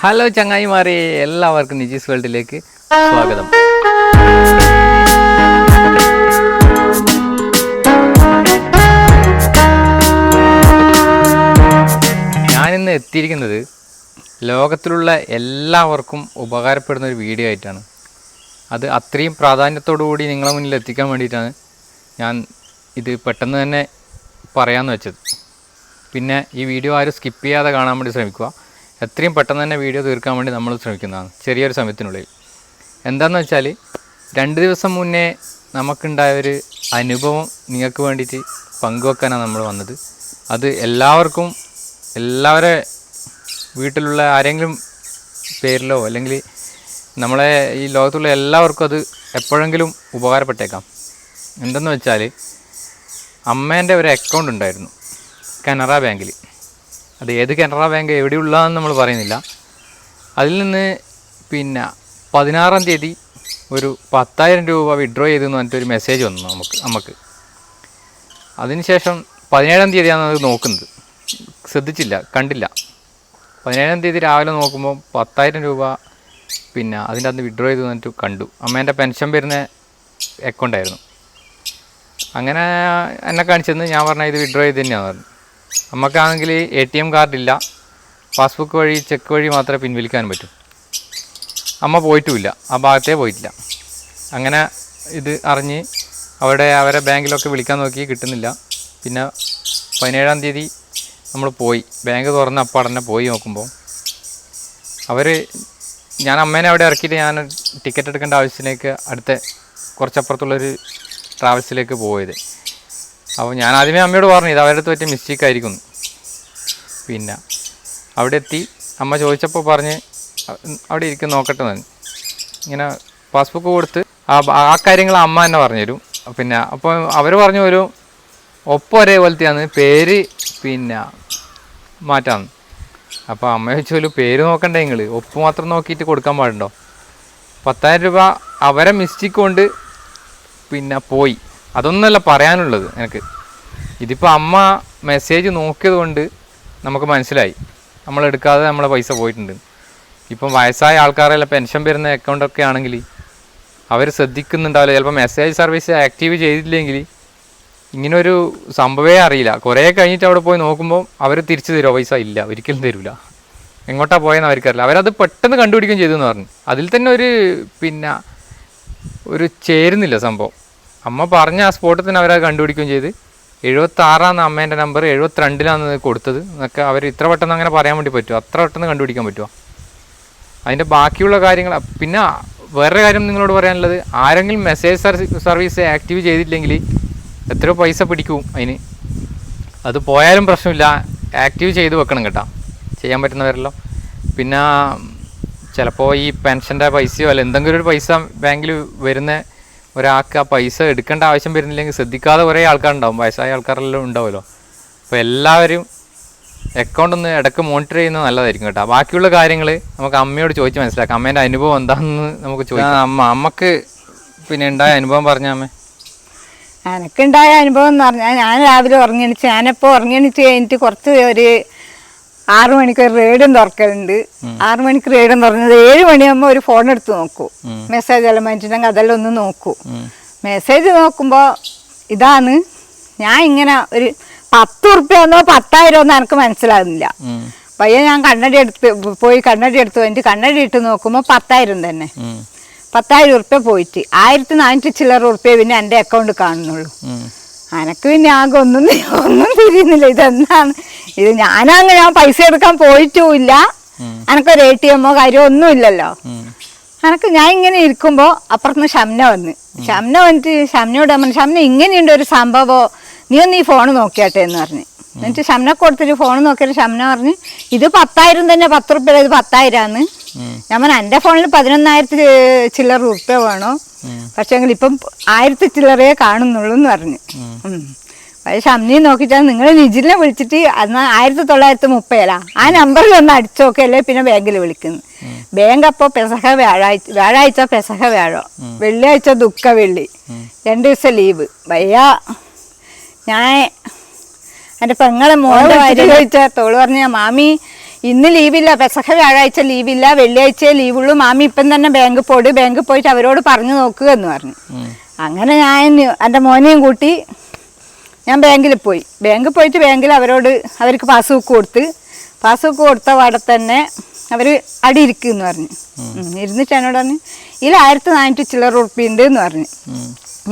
Hello ചങ്ങായിമാരെ, എല്ലാവർക്കും നിജീസ് വേൾഡിലേക്ക് സ്വാഗതം. ഞാനിന്ന് എത്തിയിരിക്കുന്നത് ലോകത്തിലുള്ള എല്ലാവർക്കും ഉപകാരപ്പെടുന്ന ഒരു വീഡിയോ ആയിട്ടാണ്. അത് അത്രയും പ്രാധാന്യത്തോടു കൂടി നിങ്ങളെ മുന്നിൽ എത്തിക്കാൻ വേണ്ടിയിട്ടാണ് ഞാൻ ഇത് പെട്ടെന്ന് തന്നെ പറയാമെന്ന് വെച്ചത്. പിന്നെ ഈ വീഡിയോ ആരും സ്കിപ്പ് ചെയ്യാതെ കാണാൻ വേണ്ടി ശ്രമിക്കുക. എത്രയും പെട്ടെന്ന് തന്നെ വീഡിയോ തീർക്കാൻ വേണ്ടി നമ്മൾ ശ്രമിക്കുന്നതാണ് ചെറിയൊരു സമയത്തിനുള്ളിൽ. എന്താണെന്ന് വെച്ചാൽ 2 ദിവസം മുന്നേ നമുക്കുണ്ടായൊരു അനുഭവം നിങ്ങൾക്ക് വേണ്ടിയിട്ട് പങ്കുവെക്കാനാണ് നമ്മൾ വന്നത്. അത് എല്ലാവരെ വീട്ടിലുള്ള ആരെങ്കിലും പേരിലോ അല്ലെങ്കിൽ നമ്മളെ ഈ ലോകത്തുള്ള എല്ലാവർക്കും അത് എപ്പോഴെങ്കിലും ഉപകാരപ്പെട്ടേക്കാം. എന്തെന്ന് വെച്ചാൽ, അമ്മേൻ്റെ ഒരു അക്കൗണ്ട് ഉണ്ടായിരുന്നു കാനറ ബാങ്കിൽ. അത് ഏത് കാനറ ബാങ്ക് എവിടെയുള്ളതെന്ന് നമ്മൾ പറയുന്നില്ല. അതിൽ നിന്ന് 16-ാം തീയതി ഒരു 10,000 രൂപ വിഡ്രോ ചെയ്തെന്ന് പറഞ്ഞിട്ടൊരു മെസ്സേജ് വന്നു നമുക്ക്. അതിനുശേഷം 17-ാം തീയതിയാണ് അത് നോക്കുന്നത്. കണ്ടില്ല. 17-ാം തീയതി രാവിലെ നോക്കുമ്പോൾ 10,000 രൂപ അതിൻ്റെ അന്ന് വിഡ്രോ ചെയ്ത് എന്നിട്ട് കണ്ടു. അമ്മേൻ്റെ പെൻഷൻ വരുന്ന അക്കൗണ്ടായിരുന്നു. അങ്ങനെ എന്നെ കാണിച്ചെന്ന് ഞാൻ പറഞ്ഞാൽ ഇത് വിഡ്രോ ചെയ്ത് തന്നെയാണ് പറഞ്ഞു. നമുക്കാണെങ്കിൽ ATM കാർഡില്ല, പാസ്ബുക്ക് വഴി ചെക്ക് വഴി മാത്രമേ പിൻവലിക്കാൻ പറ്റൂ. അമ്മ പോയിട്ടുമില്ല, ആ ഭാഗത്തേ പോയിട്ടില്ല. അങ്ങനെ ഇത് അറിഞ്ഞ് അവരെ ബാങ്കിലൊക്കെ വിളിക്കാൻ നോക്കി, കിട്ടുന്നില്ല. പിന്നെ 17-ാം തീയതി നമ്മൾ പോയി, ബാങ്ക് തുറന്ന് അപ്പാടന്നെ പോയി നോക്കുമ്പോൾ ഞാൻ അമ്മേനെ അവിടെ ഇറക്കിയിട്ട് ഞാൻ ടിക്കറ്റ് എടുക്കേണ്ട ആവശ്യത്തിലേക്ക് അടുത്ത കുറച്ചപ്പുറത്തുള്ളൊരു ട്രാവൽസിലേക്ക് പോയത്. അപ്പോൾ ഞാൻ ആദ്യമേ അമ്മയോട് പറഞ്ഞു ഇത് അവരുടെ അടുത്ത് പറ്റിയ മിസ്റ്റേക്ക് ആയിരിക്കും. പിന്നെ അവിടെ എത്തി അമ്മ ചോദിച്ചപ്പോൾ പറഞ്ഞ് അവിടെ ഇരിക്കും നോക്കട്ടെ എന്ന്. ഇങ്ങനെ പാസ്ബുക്ക് കൊടുത്ത് ആ കാര്യങ്ങൾ അമ്മ തന്നെ പറഞ്ഞുതരും. അപ്പോൾ അവർ പറഞ്ഞു വരും ഒപ്പം ഒരേപോലത്തെയാണ്, പേര് മാറ്റാമെന്ന്. അപ്പോൾ അമ്മ ചോദിച്ചു പേര് നോക്കണ്ടേ, നിങ്ങൾ ഒപ്പ് മാത്രം നോക്കിയിട്ട് കൊടുക്കാൻ പാടുണ്ടോ? 10,000 രൂപ അവരെ മിസ്റ്റേക്ക് കൊണ്ട് പോയി. അതൊന്നുമല്ല പറയാനുള്ളത് എനിക്ക്. ഇതിപ്പോൾ അമ്മ മെസ്സേജ് നോക്കിയത് കൊണ്ട് നമുക്ക് മനസ്സിലായി നമ്മളെടുക്കാതെ നമ്മളെ പൈസ പോയിട്ടുണ്ട്. ഇപ്പം വയസ്സായ ആൾക്കാരെല്ലാം പെൻഷൻ വരുന്ന അക്കൗണ്ടൊക്കെ ആണെങ്കിൽ അവർ ശ്രദ്ധിക്കുന്നുണ്ടാവില്ല. ചിലപ്പോൾ മെസ്സേജ് സർവീസ് ആക്റ്റീവ് ചെയ്തില്ലെങ്കിൽ ഇങ്ങനൊരു സംഭവമേ അറിയില്ല. കുറേ കഴിഞ്ഞിട്ട് അവിടെ പോയി നോക്കുമ്പോൾ അവർ തിരിച്ചു തരുമോ? പൈസ ഇല്ല, ഒരിക്കലും തരില്ല. എങ്ങോട്ടാണ് പോയെന്ന് അവർക്കറിയില്ല. അവരത് പെട്ടെന്ന് കണ്ടുപിടിക്കുകയും ചെയ്തെന്ന് പറഞ്ഞു. അതിൽ തന്നെ ഒരു ചേരുന്നില്ല സംഭവം. അമ്മ പറഞ്ഞ ആ സ്പോട്ടിൽ തന്നെ അവരത് കണ്ടുപിടിക്കുകയും ചെയ്ത് 76-ആണ് അമ്മേൻ്റെ നമ്പർ, 72-ലാണ് കൊടുത്തത് എന്നൊക്കെ അവർ ഇത്ര പെട്ടെന്ന് അങ്ങനെ പറയാൻ വേണ്ടി പറ്റുമോ? അത്ര പെട്ടെന്ന് കണ്ടുപിടിക്കാൻ പറ്റുമോ? അതിൻ്റെ ബാക്കിയുള്ള കാര്യങ്ങൾ. പിന്നെ വേറൊരു കാര്യം നിങ്ങളോട് പറയാനുള്ളത്, ആരെങ്കിലും മെസ്സേജ് സർവീസ് ആക്റ്റീവ് ചെയ്തില്ലെങ്കിൽ എത്രയോ പൈസ പിടിക്കും അതിന്. അത് പോയാലും പ്രശ്നമില്ല, ആക്റ്റീവ് ചെയ്ത് വെക്കണം കേട്ടോ, ചെയ്യാൻ പറ്റുന്നവരെല്ലാം. പിന്നെ ചിലപ്പോൾ ഈ പെൻഷൻ്റെ പൈസയോ അല്ല എന്തെങ്കിലും ഒരു പൈസ ബാങ്കിൽ വരുന്ന ഒരാൾക്ക് ആ പൈസ എടുക്കേണ്ട ആവശ്യം വരുന്നില്ലെങ്കിൽ ശ്രദ്ധിക്കാതെ കുറേ ആൾക്കാരുണ്ടാവും, വയസ്സായ ആൾക്കാരെല്ലാം ഉണ്ടാവുമല്ലോ. അപ്പോൾ എല്ലാവരും അക്കൗണ്ട് ഒന്ന് ഇടയ്ക്ക് മോണിറ്റർ ചെയ്യുന്നത് നല്ലതായിരിക്കും കേട്ടോ. ബാക്കിയുള്ള കാര്യങ്ങൾ നമുക്ക് അമ്മയോട് ചോദിച്ച് മനസ്സിലാക്കാം. അമ്മേൻ്റെ അനുഭവം എന്താണെന്ന് നമുക്ക് ചോദിക്കാം. അമ്മക്ക് ഉണ്ടായ അനുഭവം പറഞ്ഞ അമ്മ. എനിക്കുണ്ടായ അനുഭവം എന്ന് പറഞ്ഞാൽ, ഞാൻ രാവിലെ ഉറങ്ങിയണിച്ച്, ഞാനിപ്പോൾ ഉറങ്ങിയണിച്ച് കഴിഞ്ഞിട്ട് കുറച്ച് ഒരു 6 മണിക്ക് ഒരു റേഡിയം തുറക്കലുണ്ട്. 6 മണിക്ക് റേഡിയം തുറന്നത് 7 മണിയാകുമ്പോൾ ഒരു ഫോൺ എടുത്ത് നോക്കൂ, മെസ്സേജ് എല്ലാം വന്നിട്ടുണ്ടെങ്കിൽ അതെല്ലാം ഒന്ന് നോക്കൂ. മെസ്സേജ് നോക്കുമ്പോൾ ഇതാണ്. ഞാൻ ഇങ്ങനെ ഒരു 10 ഉറുപ്പ്യാന്നോ 10,000 ഒന്നും എനിക്ക് മനസ്സിലാകുന്നില്ല. ഞാൻ കണ്ണടി എടുത്ത് വന്നിട്ട് കണ്ണടി ഇട്ട് നോക്കുമ്പോൾ 10,000 തന്നെ. 10,000 ഉറുപ്പ്യ പോയിട്ട് 1,400 ചില്ലറ ഉറുപ്പ്യ പിന്നെ എൻ്റെ അക്കൗണ്ട് കാണുന്നുള്ളൂ. എനക്ക് പിന്നെ ആകെ ഒന്നും തിരിയുന്നില്ല, ഇതെന്താണ് ഇത്. ഞാൻ പൈസ എടുക്കാൻ പോയിട്ടുമില്ല, എനക്കൊരു ATM കാര്യമോ ഒന്നും ഇല്ലല്ലോ. ഞാൻ ഇങ്ങനെ ഇരിക്കുമ്പോൾ അപ്പുറത്തുനിന്ന് ഷംന വന്നിട്ട് ഷംനയോട് പറഞ്ഞു, ഷംന ഇങ്ങനെയുണ്ട് ഒരു സംഭവം, നീ ഒന്ന് ഈ ഫോൺ നോക്കിയാട്ടെ എന്ന് പറഞ്ഞു. എന്നിട്ട് ഷംന കൊടുത്തിട്ട് ഫോൺ നോക്കിയിട്ട് ഷംന പറഞ്ഞു ഇത് 10,000 തന്നെ, 10 ഉറുപ്പ്യ ഇത് 10,000 ഞാൻ പറഞ്ഞു എൻ്റെ ഫോണിൽ 11,000 ചില്ലറ ഉറുപ്പ്യ വേണോ, പക്ഷേ ഇപ്പം 1000 ചില്ലറയെ കാണുന്നുള്ളൂ എന്ന് പറഞ്ഞു. പക്ഷേ ഷംനി നോക്കിയിട്ടാണ് നിങ്ങൾ നിജിലിനെ വിളിച്ചിട്ട് അന്ന് 1930 ആ നമ്പറിൽ ഒന്ന് അടിച്ചു നോക്കിയല്ലേ പിന്നെ ബാങ്കിൽ വിളിക്കുന്നു. ബാങ്ക് അപ്പോൾ വ്യാഴാഴ്ച പെസഹ വ്യാഴം, വെള്ളിയാഴ്ച ദുഃഖ വെള്ളി, 2 ദിവസം ലീവ്. ഞാൻ എൻ്റെ പെങ്ങളെ മോളെ ചോദിച്ചാൽ തോള് പറഞ്ഞ മാമി ഇന്ന് ലീവില്ല, പെസഹ വ്യാഴാഴ്ച ലീവില്ല, വെള്ളിയാഴ്ച ലീവുള്ളൂ, മാമി ഇപ്പം തന്നെ ബാങ്കിൽ പോയിട്ട് അവരോട് പറഞ്ഞു നോക്കുക എന്ന് പറഞ്ഞു. അങ്ങനെ ഞാൻ എൻ്റെ മോനെയും കൂട്ടി ഞാൻ ബാങ്കിൽ പോയിട്ട് ബാങ്കിൽ അവർക്ക് പാസ്ബുക്ക് കൊടുത്ത പാടെ തന്നെ അവർ അടി ഇരിക്കുമെന്ന് പറഞ്ഞു. ഇരുന്നിട്ട് എന്നോട് പറഞ്ഞു ഇതിൽ 1400 ചില്ലറ ഉറുപ്പിയുണ്ട് എന്ന് പറഞ്ഞു.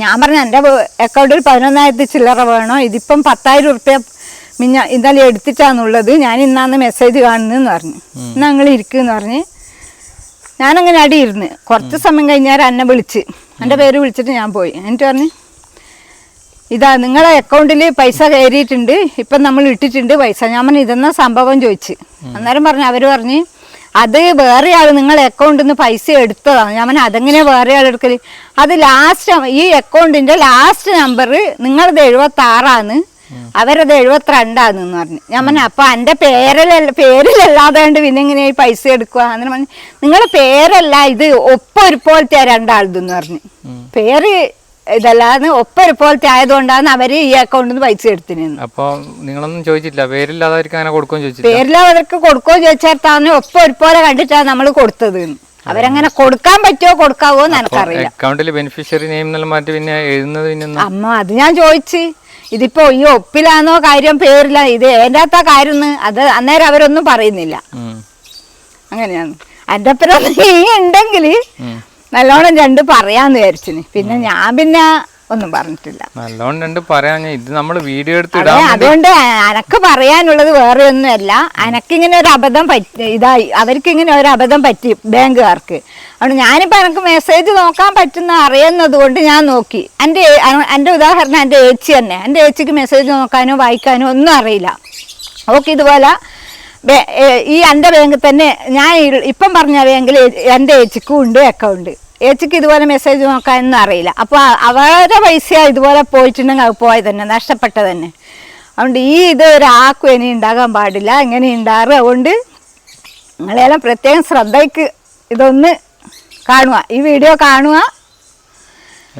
ഞാൻ പറഞ്ഞു എൻ്റെ അക്കൗണ്ടിൽ 11,000 ചില്ലറ വേണോ, ഇതിപ്പം 10,000 ഉറുപ്പ്യ ഇന്നലെ എടുത്തിട്ടാന്നുള്ളത്, ഞാൻ ഇന്നാന്ന് മെസ്സേജ് കാണുന്നതെന്ന് പറഞ്ഞു. ഇന്ന് ഞങ്ങൾ ഇരിക്കുമെന്ന് പറഞ്ഞ് ഞാനങ്ങനെ അടിയിരുന്ന് കുറച്ച് സമയം കഴിഞ്ഞാൽ എന്നെ വിളിച്ച് എൻ്റെ പേര് വിളിച്ചിട്ട് ഞാൻ പോയി. എന്നിട്ട് പറഞ്ഞു ഇതാ നിങ്ങളെ അക്കൗണ്ടിൽ പൈസ കയറിയിട്ടുണ്ട്, ഇപ്പം നമ്മൾ ഇട്ടിട്ടുണ്ട് പൈസ. ഞാൻ പറഞ്ഞു ഇതെന്നാ സംഭവം ചോദിച്ച്. അന്നേരം അവർ പറഞ്ഞ് അത് വേറെ ആൾ നിങ്ങളെ അക്കൗണ്ടിൽ നിന്ന് പൈസ എടുത്തതാണ്. ഞാൻ പറഞ്ഞു അതെങ്ങനെയാണ് വേറെ ആൾ എടുക്കൽ? അത് ലാസ്റ്റ് ഈ അക്കൗണ്ടിൻ്റെ ലാസ്റ്റ് നമ്പർ നിങ്ങളത് 76 അവരത് 72 പറഞ്ഞു. ഞാൻ പറഞ്ഞു അപ്പോൾ എൻ്റെ പേരിലല്ലാതെ പിന്നെ എങ്ങനെയാ ഈ പൈസ എടുക്കുക? അങ്ങനെ പറഞ്ഞു നിങ്ങളുടെ പേരല്ല, ഇത് ഒപ്പൊരുപോലത്തെ രണ്ടാളതെന്ന് പറഞ്ഞു. പേര് ഇതല്ലാന്ന് ഒപ്പൊരുപോലത്തെ ആയതുകൊണ്ടാണ് അവര് ഈ അക്കൗണ്ടിൽ നിന്ന് പൈസ എടുത്തിരുന്നത്. അപ്പൊ നിങ്ങളൊന്നും ചോദിച്ചില്ല പേരില്ലാതവർക്ക് അങ്ങനെ കൊടുക്കുകയും ചോദിച്ചില്ല? പേരില്ലാതവർക്ക് കൊടുക്കുകയോ ചോദിച്ചാൽ ഒപ്പൊരുപോലെ കണ്ടിട്ടാണ് നമ്മൾ കൊടുത്തത്. അവരങ്ങനെ കൊടുക്കാൻ പറ്റുമോ കൊടുക്കാവോ എന്ന് എനിക്കറിയില്ല. അക്കൗണ്ടിൽ ബെനിഫിഷ്യറി നെയിം എന്നെല്ലാം മാറ്റി പിന്നെ എഴുതുന്നത് അമ്മ അത് ഞാൻ ചോദിച്ചു. ഇതിപ്പോ ഈ ഒപ്പിലാണോ കാര്യം പേരില്ല, ഇത് ഏതാത്ത കാര്യം അത് അന്നേരം അവരൊന്നും പറയുന്നില്ല. അങ്ങനെയാണ്. എൻ്റെ ഒപ്പം നീ ഉണ്ടെങ്കിൽ നല്ലോണം 2 പറയാന്ന് വിചാരിച്ചിന്. പിന്നെ ഞാൻ ഒന്നും പറഞ്ഞിട്ടില്ല. നല്ലോണം 2 പറയാൻ ഇത് നമ്മൾ വീഡിയോ എടുത്ത് അതുകൊണ്ട് എനക്ക് പറയാനുള്ളത് വേറെ ഒന്നുമല്ല. എനക്കിങ്ങനെ ഒരു അബദ്ധം അവർക്കിങ്ങനെ ഒരു അബദ്ധം പറ്റി ബാങ്കുകാർക്ക്. അതുകൊണ്ട് ഞാനിപ്പോൾ എനിക്ക് മെസ്സേജ് നോക്കാൻ പറ്റുന്ന അറിയുന്നത് കൊണ്ട് ഞാൻ നോക്കി. എൻ്റെ ഉദാഹരണം എൻ്റെ ഏച്ചി തന്നെ. എൻ്റെ ഏച്ചിക്ക് മെസ്സേജ് നോക്കാനോ വായിക്കാനോ ഒന്നും അറിയില്ല. ഓക്കെ ഇതുപോലെ ഈ എൻ്റെ ബാങ്കിൽ തന്നെ ഞാൻ ഇപ്പം പറഞ്ഞ ബാങ്കിൽ എൻ്റെ ഏച്ചിക്കും ഉണ്ട് അക്കൗണ്ട്. ഏച്ചിക്ക് ഇതുപോലെ മെസ്സേജ് നോക്കാനൊന്നും അറിയില്ല. അപ്പോൾ അവരുടെ പൈസ ഇതുപോലെ പോയിട്ടുണ്ടെങ്കിൽ അത് പോയത് തന്നെ, നഷ്ടപ്പെട്ടത് തന്നെ. അതുകൊണ്ട് ഇത് ഒരാൾക്കും ഇനി ഉണ്ടാകാൻ പാടില്ല, ഇങ്ങനെ ഉണ്ടാറ്. അതുകൊണ്ട് നിങ്ങളെല്ലാം പ്രത്യേകം ശ്രദ്ധയ്ക്ക് ഇതൊന്ന് കാണുക, ഈ വീഡിയോ കാണുക,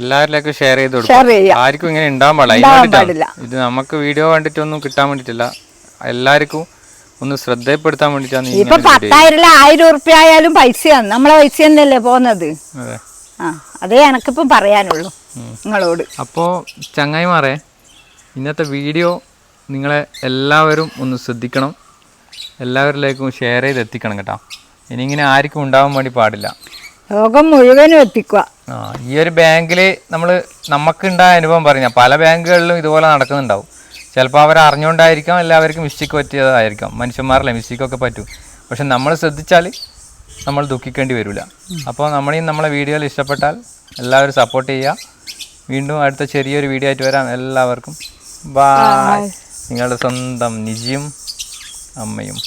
എല്ലാവരിലേക്കും ഷെയർ ചെയ്ത് കൊടുക്കുക. ആർക്കും ഇങ്ങനെ ഉണ്ടാകാൻ പാടില്ല. ഇത് നമുക്ക് വീഡിയോ കണ്ടിട്ടൊന്നും കിട്ടാൻ വേണ്ടിയിട്ടില്ല, എല്ലാവർക്കും ഒന്ന് ശ്രദ്ധപ്പെടുത്താൻ വേണ്ടിട്ടാണ്. ഇപ്പൊ 10,000 1000 ഉറുപ്പ്യ ആയാലും പൈസയാണ്, നമ്മളെ പൈസ തന്നെയല്ലേ പോകുന്നത്. അതേ എനക്കിപ്പം പറയാനുള്ളൂ നിങ്ങളോട്. അപ്പോൾ ചങ്ങായിമാരെ, ഇന്നത്തെ വീഡിയോ നിങ്ങളെ എല്ലാവരും ഒന്ന് ശ്രദ്ധിക്കണം, എല്ലാവരിലേക്കും ഷെയർ ചെയ്ത് എത്തിക്കണം കേട്ടോ. ഇനി ഇങ്ങനെ ആർക്കും ഉണ്ടാവാൻ വേണ്ടി പാടില്ല, ലോകം മുഴുവനും എത്തിക്കുക. ഈ ഒരു ബാങ്കിൽ നമുക്കുണ്ടായ അനുഭവം പറഞ്ഞ പല ബാങ്കുകളിലും ഇതുപോലെ നടക്കുന്നുണ്ടാവും. ചിലപ്പോൾ അവർ അറിഞ്ഞുകൊണ്ടായിരിക്കാം, എല്ലാവർക്കും മിസ്റ്റേക്ക് പറ്റിയതായിരിക്കാം. മനുഷ്യന്മാരല്ലേ മിസ്റ്റേക്കൊക്കെ പറ്റും. പക്ഷെ നമ്മൾ ശ്രദ്ധിച്ചാൽ നമ്മൾ ദുഃഖിക്കേണ്ടി വരില്ല. അപ്പോൾ നമ്മളെ വീഡിയോയിൽ ഇഷ്ടപ്പെട്ടാൽ എല്ലാവരും സപ്പോർട്ട് ചെയ്യുക. വീണ്ടും അടുത്ത ചെറിയൊരു വീഡിയോ ആയിട്ട് വരാം. എല്ലാവർക്കും ബൈ. നിങ്ങളുടെ സ്വന്തം നിജിയും അമ്മയും.